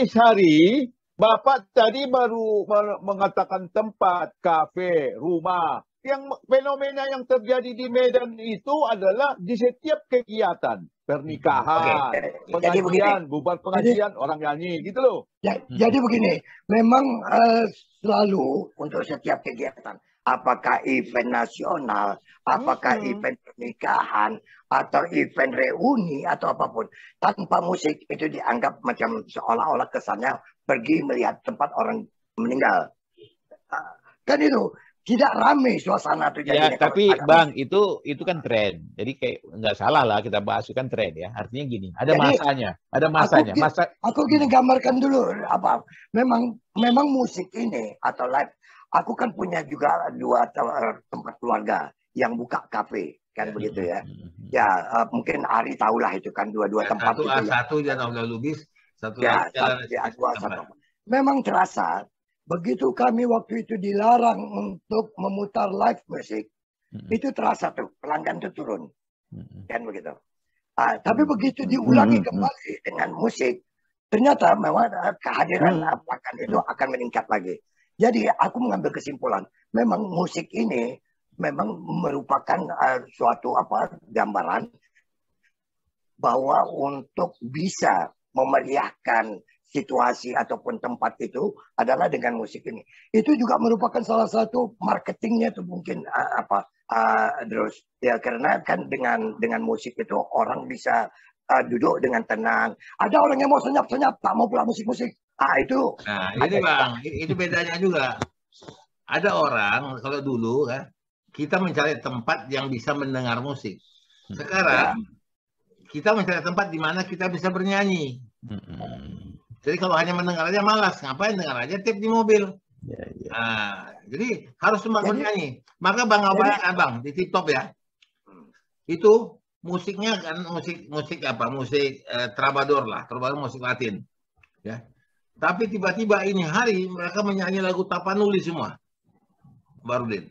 Ishari, Bapak tadi baru mengatakan tempat, kafe, rumah. Yang fenomena yang terjadi di Medan itu adalah di setiap kegiatan. Pernikahan, pengajian, bubar pengajian, orang nyanyi, gitu loh. Jadi begini, memang selalu untuk setiap kegiatan, apakah event nasional, apakah event pernikahan, atau event reuni, atau apapun, tanpa musik itu dianggap macam seolah-olah kesannya pergi melihat tempat orang meninggal. Kan itu tidak ramai suasana tuh Ya, jadinya. tapi Bang, itu kan tren. Jadi kayak nggak salah lah kita bahas itu kan tren ya. Artinya gini, ada masanya. Aku gini gambarkan dulu apa. Memang musik ini atau live. Aku kan punya juga 2 tempat keluarga yang buka kafe kan begitu ya. Ya mungkin Ari tahulah itu kan 2 tempat itu. Satu A1 dan Aulia Lubis, satu ya, satu. Memang terasa. Begitu kami waktu itu dilarang untuk memutar live musik, itu terasa tuh pelanggan itu turun, kan begitu. Tapi begitu diulangi kembali dengan musik, ternyata memang kehadiran pelanggan itu akan meningkat lagi. Jadi aku mengambil kesimpulan, memang musik ini memang merupakan suatu gambaran bahwa untuk bisa memeriahkan situasi ataupun tempat itu adalah dengan musik ini. Itu juga merupakan salah satu marketingnya itu mungkin terus ya karena kan dengan musik itu orang bisa duduk dengan tenang. Ada orang yang mau senyap-senyap tak mau pula musik-musik. Itu. Nah ini Bang, itu bedanya juga. Ada orang kalau dulu kan kita mencari tempat yang bisa mendengar musik. Sekarang kita mencari tempat di mana kita bisa bernyanyi. Jadi kalau hanya mendengar aja malas, ngapain dengar aja tape di mobil. Nah, jadi harus sempat bernyanyi. Maka Abang di TikTok ya, itu musiknya kan musik troubadour lah, troubadour musik Latin, ya. Tapi tiba-tiba ini hari mereka menyanyi lagu Tapanuli semua, Barudin.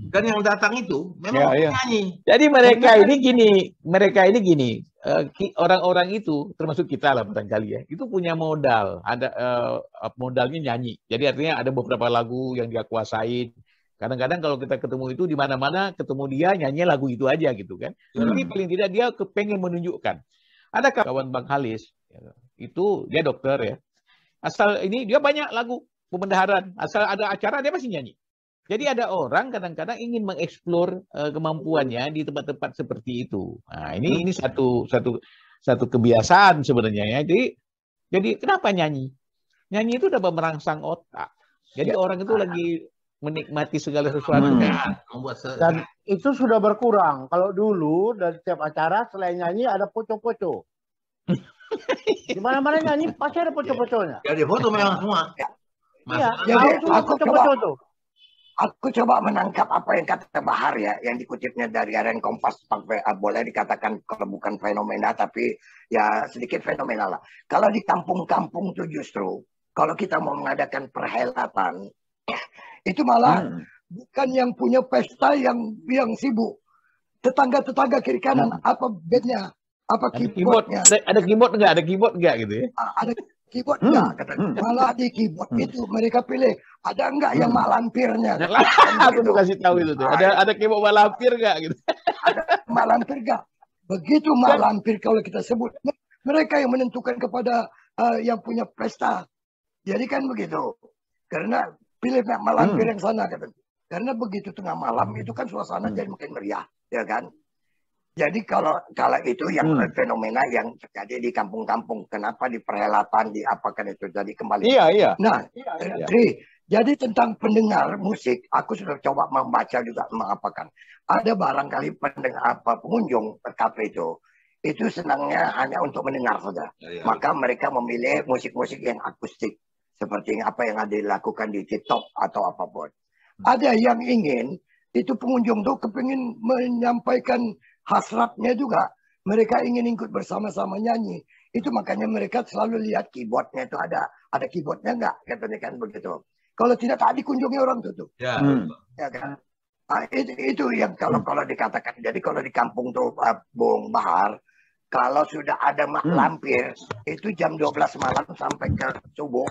Dan yang datang itu memang penyanyi. Jadi mereka ini gini, orang-orang itu termasuk kita lah barangkali ya, itu punya modal, ada modalnya nyanyi. Jadi artinya ada beberapa lagu yang dia kuasain. Kadang-kadang kalau kita ketemu itu di mana-mana ketemu dia nyanyi lagu itu aja gitu kan. Tapi paling tidak dia kepengen menunjukkan. Ada kawan Bang Halis, itu dia dokter ya. Asal ini dia banyak lagu pembendaharaan, asal ada acara dia pasti nyanyi. Jadi ada orang kadang-kadang ingin mengeksplor kemampuannya di tempat-tempat seperti itu. Nah, ini satu kebiasaan sebenarnya ya. Jadi kenapa nyanyi? Nyanyi itu dapat merangsang otak. Jadi orang itu lagi menikmati segala sesuatu. Dan itu sudah berkurang. Kalau dulu dari setiap acara selain nyanyi ada poco-poco. Di mana-mana nyanyi pasti ada poco-poconya. Jadi foto memang semua. Iya, jadi poco-poco tuh. Aku coba menangkap apa yang kata Bahar ya, yang dikutipnya dari Harian Kompas, boleh dikatakan kalau bukan fenomena, tapi ya sedikit fenomenal lah. Kalau di kampung-kampung tuh justru, kalau kita mau mengadakan perhelatan, itu malah bukan yang punya pesta yang sibuk. Tetangga-tetangga kiri kanan, apa bandnya, apa keyboardnya. Ada keyboard nggak? Ada keyboard nggak gitu ya? Ada keyboard enggak, malah di keyboard itu mereka pilih ada enggak yang mak lampirnya. Aku tuh kasih tahu itu tuh. Ada keyboard mak lampir enggak gitu. Ada mak lampir enggak? Begitu mak lampir kalau kita sebut mereka yang menentukan kepada yang punya pesta. Jadi kan begitu. Karena pilih mak lampir yang sana kata. Karena begitu tengah malam itu kan suasana jadi makin meriah, ya kan? Jadi kalau itu yang fenomena yang terjadi di kampung-kampung, kenapa di perhelatan, di apakan itu jadi kembali. Iya. Nah, jadi tentang pendengar musik, aku sudah coba membaca juga mengapakan. Ada barangkali pengunjung kafe itu senangnya hanya untuk mendengar saja. Maka mereka memilih musik-musik yang akustik, seperti apa yang ada dilakukan di TikTok atau apapun. Ada yang ingin itu pengunjung tuh kepingin menyampaikan hasratnya juga, mereka ingin ikut bersama-sama nyanyi. Itu makanya mereka selalu lihat keyboardnya itu ada keyboardnya enggak, katanya kan begitu. Kalau tidak tak dikunjungi orang tuh. Ya. Ya kan. Itu yang kalau dikatakan. Jadi kalau di kampung tuh Bung Bahar, kalau sudah ada mak lampir, itu jam 12 malam sampai ke subuh,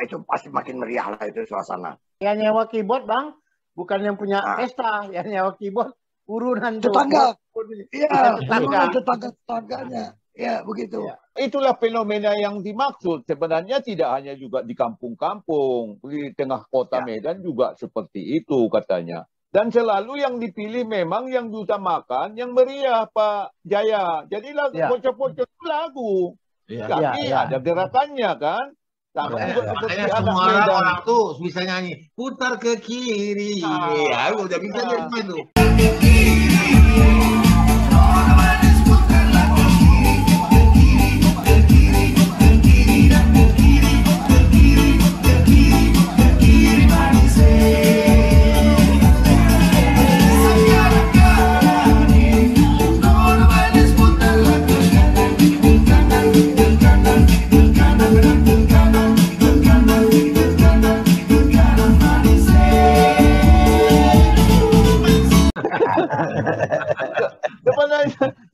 itu pasti makin meriah lah itu suasana. Yang nyewa keyboard, Bang, bukan yang punya pesta, yang nyewa keyboard urunan tetangga. Iya, tetangga. Tetangganya. Ya, begitu. Ya. Itulah fenomena yang dimaksud. Sebenarnya tidak hanya juga di kampung-kampung, di tengah kota Medan juga seperti itu katanya. Dan selalu yang dipilih memang yang diutamakan, yang meriah, Pak Jaya. Jadi lagu pocok-pocok itu lagu. Tapi ada gerakannya kan. Sama juga seperti anak semua Medan. orang tuh bisa nyanyi, putar ke kiri. Ya, udah bisa nyanyi itu.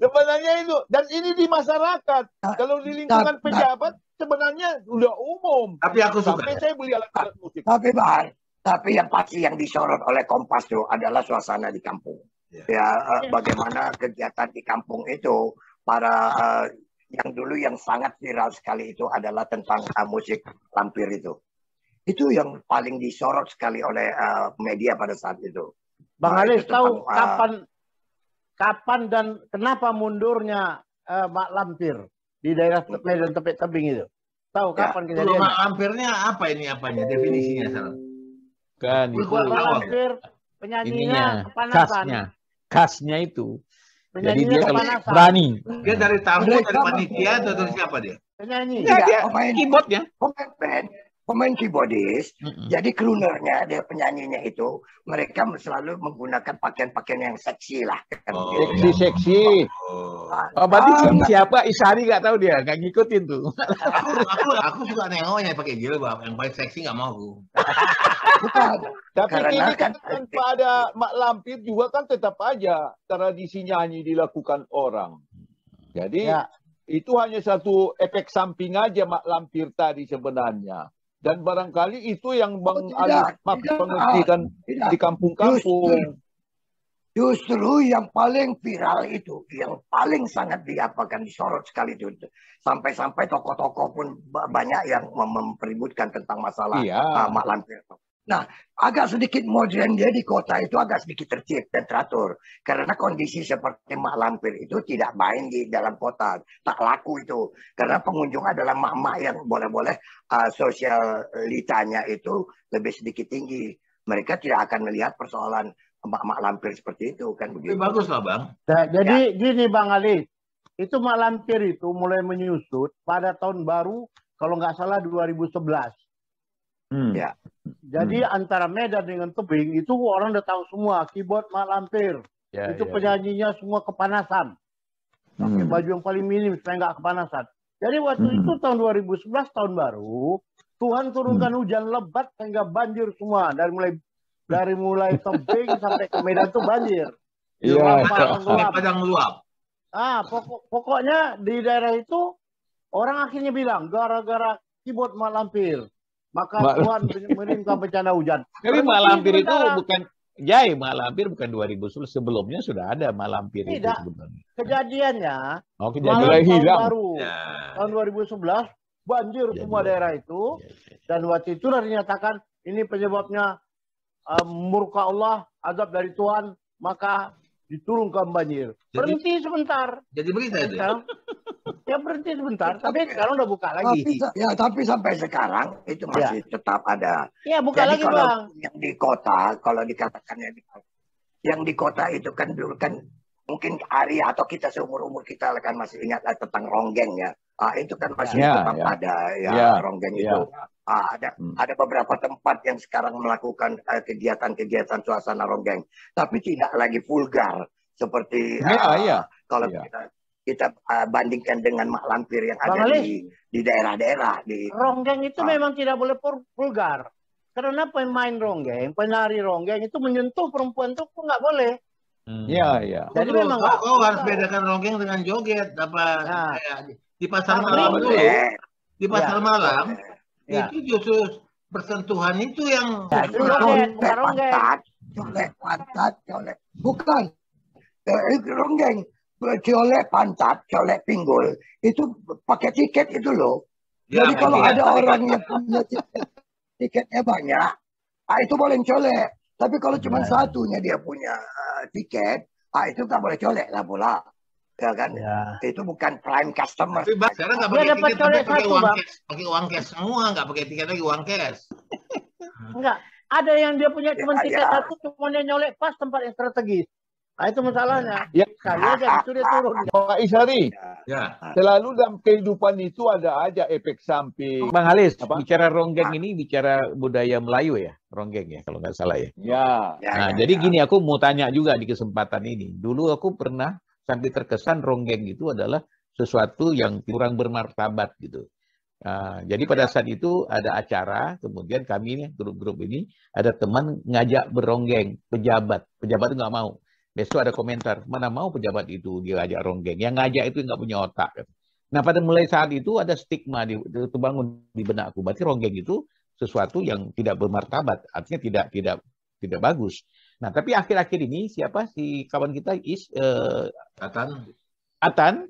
Sebenarnya itu, dan ini di masyarakat. Kalau di lingkungan pejabat sebenarnya udah umum. Tapi aku suka. Sampai saya beli alat-alat musik. Tapi yang pasti yang disorot oleh Kompas itu adalah suasana di kampung. Bagaimana kegiatan di kampung itu, para yang dulu yang sangat viral sekali itu adalah tentang musik lampir itu. Itu yang paling disorot sekali oleh media pada saat itu. Bang Alis tahu kapan dan kenapa mundurnya mak lampir di daerah Medan Tepik Tebing itu? Tahu kapan kejadiannya? Mak lampirnya apa ini apanya? Definisinya salah. Kan itu Mak lampir penyanyinya kepanasan. Khasnya itu. Jadi dia kalau kepanasan. berani. Dia dari tamu, dari panitia atau dari siapa dia? Penyanyi. Dia keyboardnya. Pemain keyboardis, jadi croonernya, dia penyanyinya itu, mereka selalu menggunakan pakaian-pakaian yang seksi lah. Seksi. Berarti siapa Isari nggak tahu dia, nggak ngikutin tuh. Aku suka nengoknya pakai jilbab, yang paling seksi nggak mau aku. Bukan. Tapi Karena ini kan tanpa ada mak lampir juga kan tetap aja tradisi nyanyi dilakukan orang. Jadi itu hanya satu efek samping aja mak lampir tadi sebenarnya. Dan barangkali itu yang Bang Alis mengertikan di kampung-kampung. Justru yang paling viral itu, yang paling sangat diapakan, disorot sekali itu. Sampai-sampai tokoh-tokoh pun banyak yang mempeributkan tentang masalah mak lampir. Nah, agak sedikit modern dia di kota itu agak sedikit tertib dan teratur. Karena kondisi seperti mak lampir itu tidak main di dalam kota. Tak laku itu. Karena pengunjung adalah mak-mak yang boleh-boleh sosialitanya itu lebih sedikit tinggi. Mereka tidak akan melihat persoalan mak-mak lampir seperti itu. Kan begitu. Bagus lah Bang. Nah, jadi gini Bang Ali, itu mak lampir itu mulai menyusut pada tahun baru, kalau nggak salah 2011. Ya. Jadi antara Medan dengan Tebing itu orang udah tahu semua keyboard mak lampir. Itu penyanyinya semua kepanasan. Pakai baju yang paling minim supaya nggak kepanasan. Jadi waktu itu tahun 2011 tahun baru, Tuhan turunkan hujan lebat sehingga banjir semua dari mulai Tebing sampai ke Medan itu banjir. Padang meluap. Pokoknya di daerah itu orang akhirnya bilang gara-gara keyboard mak lampir. Maka Tuhan mengirimkan bencana hujan. Tapi mak lampir itu bukan mak lampir bukan 2010, sebelumnya sudah ada mak lampir itu sebenarnya. Kejadiannya tahun baru tahun 2011 banjir semua daerah itu dan waktu itu dinyatakan ini penyebabnya murka Allah, azab dari Tuhan, maka diturunkan banjir. Berhenti sebentar. Jadi berita itu. Ya berhenti sebentar, tapi sekarang udah buka lagi. Tapi sampai sekarang itu masih tetap ada. Ya buka lagi Bang. Yang di kota, kalau dikatakan yang di kota itu kan dulu kan mungkin Arya atau kita seumur-umur kita kan masih ingat tentang ronggeng ya. Itu kan masih tetap ada ronggeng itu. Ada beberapa tempat yang sekarang melakukan kegiatan-kegiatan suasana ronggeng, tapi tidak lagi vulgar seperti kalau kita bandingkan dengan mak lampir yang ada di daerah-daerah. Ronggeng itu memang tidak boleh vulgar. Karena pemain ronggeng, penari ronggeng itu menyentuh perempuan itu nggak boleh. Iya. Jadi memang kau harus bedakan ronggeng dengan joget. Kayak di pasar malam dulu, di pasar malam itu justru persentuhan itu yang colek pantat, colek bukan ronggeng, colek pantat, colek pinggul itu pakai tiket itu loh. Jadi kalau ada orang yang punya tiketnya banyak, itu boleh colek. Tapi kalau cuma satunya dia punya tiket, itu nggak boleh colek lah pula. Ya kan? Itu bukan prime customer. Tapi sekarang nggak pakai tiket, tapi pakai uang cash semua, nggak pakai tiket lagi, uang cash. Enggak, ada yang dia punya cuma tiket satu, cuma dia nyolek pas tempat yang strategis. Nah, itu masalahnya. Ya, sekali aja itu dia turun. Pak Ishari, selalu dalam kehidupan itu ada aja efek samping. Bang Halis, bicara ronggeng ini bicara budaya Melayu ya, ronggeng ya kalau nggak salah ya. Jadi gini, aku mau tanya juga di kesempatan ini. Dulu aku pernah sampai terkesan ronggeng itu adalah sesuatu yang kurang bermartabat gitu. Jadi pada saat itu ada acara, kemudian kami nih grup-grup ini ada teman ngajak beronggeng pejabat itu nggak mau. Besok ada komentar, mana mau pejabat itu dia ajak ronggeng. Yang ngajak itu nggak punya otak. Nah, pada mulai saat itu ada stigma terbangun di benakku. Berarti ronggeng itu sesuatu yang tidak bermartabat, artinya tidak bagus. Nah, tapi akhir-akhir ini siapa si kawan kita Atan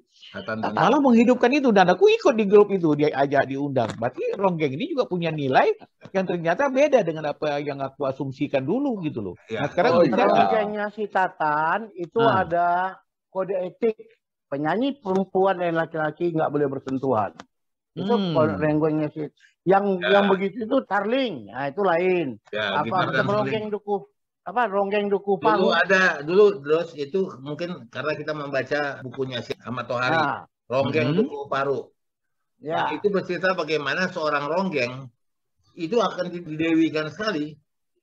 malah menghidupkan itu, dan aku ikut di grup itu, dia ajak diundang. Berarti ronggeng ini juga punya nilai yang ternyata beda dengan apa yang aku asumsikan dulu gitu loh. Nah, sekarang ronggengnya si Tatan itu ada kode etik, penyanyi perempuan dan laki-laki nggak boleh bersentuhan. Itu ronggengnya si yang begitu itu tarling. Nah, itu lain. Ronggeng duku paru. Dulu itu mungkin karena kita membaca bukunya si Ahmad Tohari, Ronggeng Duku Paru. Nah, itu bercerita bagaimana seorang ronggeng itu akan didewikan sekali,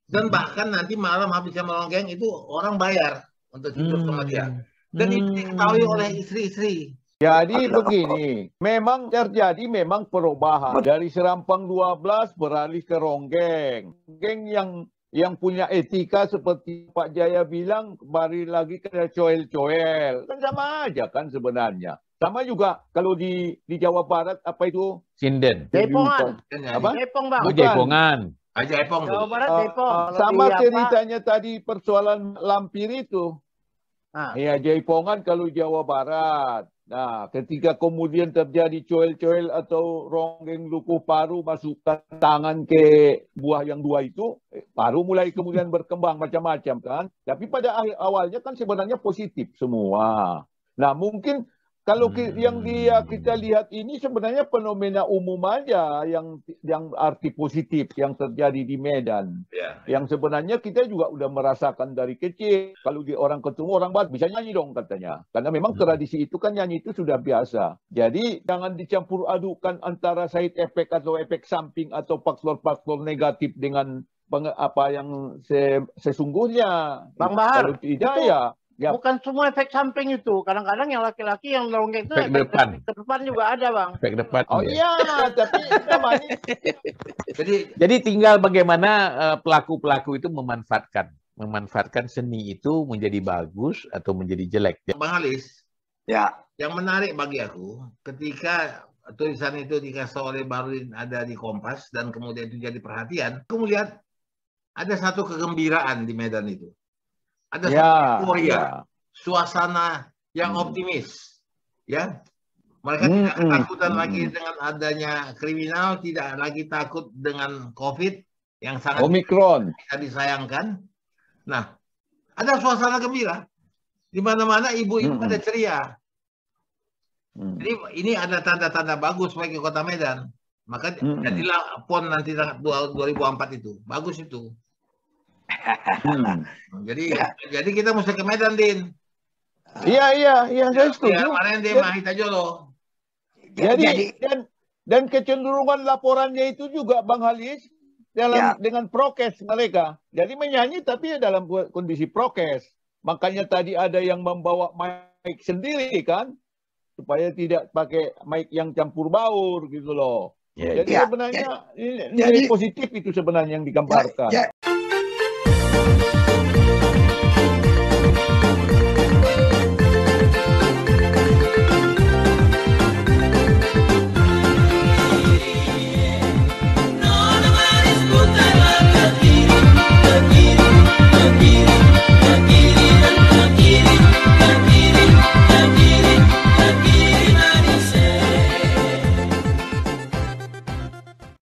dan bahkan nanti malam habisnya meronggeng itu orang bayar untuk tidur sama dia. Dan itu diketahui oleh istri-istri. Jadi begini, memang terjadi perubahan dari Serampang 12 beralih ke ronggeng. Ronggeng yang punya etika seperti Pak Jaya bilang, bari lagi kena coel-coel. Kan sama aja kan sebenarnya. Sama juga kalau di Jawa Barat, apa itu? Sinden. Jaipongan. Apa? Jaipong, Bang. Jaipongan. Jaipong. Jawa Barat Jaipong. Sama ceritanya tadi persoalan lampir itu. Ya, Jaipongan kalau Jawa Barat. Nah, ketika kemudian terjadi coel-coel atau ronggeng duku paru, masukkan tangan ke buah yang dua itu, paru mulai kemudian berkembang macam-macam kan. Tapi pada awalnya kan sebenarnya positif semua. Nah, mungkin kalau yang kita lihat ini sebenarnya fenomena umum aja yang arti positif yang terjadi di Medan. Yang sebenarnya kita juga udah merasakan dari kecil. Kalau di orang ketemu orang Batak bisa nyanyi dong katanya. Karena memang tradisi itu kan nyanyi itu sudah biasa. Jadi jangan dicampur adukan antara side effect atau efek samping atau faktor-faktor negatif dengan apa yang sesungguhnya. Bang Bahar, kalau tidak ya. Bukan semua efek samping itu. Kadang-kadang yang laki-laki yang ronggeng itu efek depan juga ada, Bang. Efek depan. Oh iya, tapi namanya. Jadi tinggal bagaimana pelaku-pelaku itu memanfaatkan seni itu menjadi bagus atau menjadi jelek. Bang Halis, yang menarik bagi aku ketika tulisan itu dikasih oleh Bahrudin ada di Kompas dan kemudian itu jadi perhatian, aku melihat ada satu kegembiraan di Medan itu. Ada euforia, suasana yang optimis, ya. Mereka tidak ketakutan lagi dengan adanya kriminal, tidak lagi takut dengan COVID yang sangat Omikron disayangkan. Nah, ada suasana gembira di mana-mana, ibu-ibu pada ceria. Jadi ini ada tanda-tanda bagus bagi Kota Medan. Maka jadilah PON nanti 2004 itu, bagus itu. Jadi kita mesti ke Medan, Din. Iya, saya setuju. Kemarin di Mahita Jolo. Jadi dan kecenderungan laporannya itu juga Bang Halis dengan prokes mereka. Jadi menyanyi tapi dalam kondisi prokes. Makanya tadi ada yang membawa mic sendiri kan, supaya tidak pakai mic yang campur baur gitu loh. Jadi sebenarnya ini positif itu sebenarnya yang digambarkan. Ku telah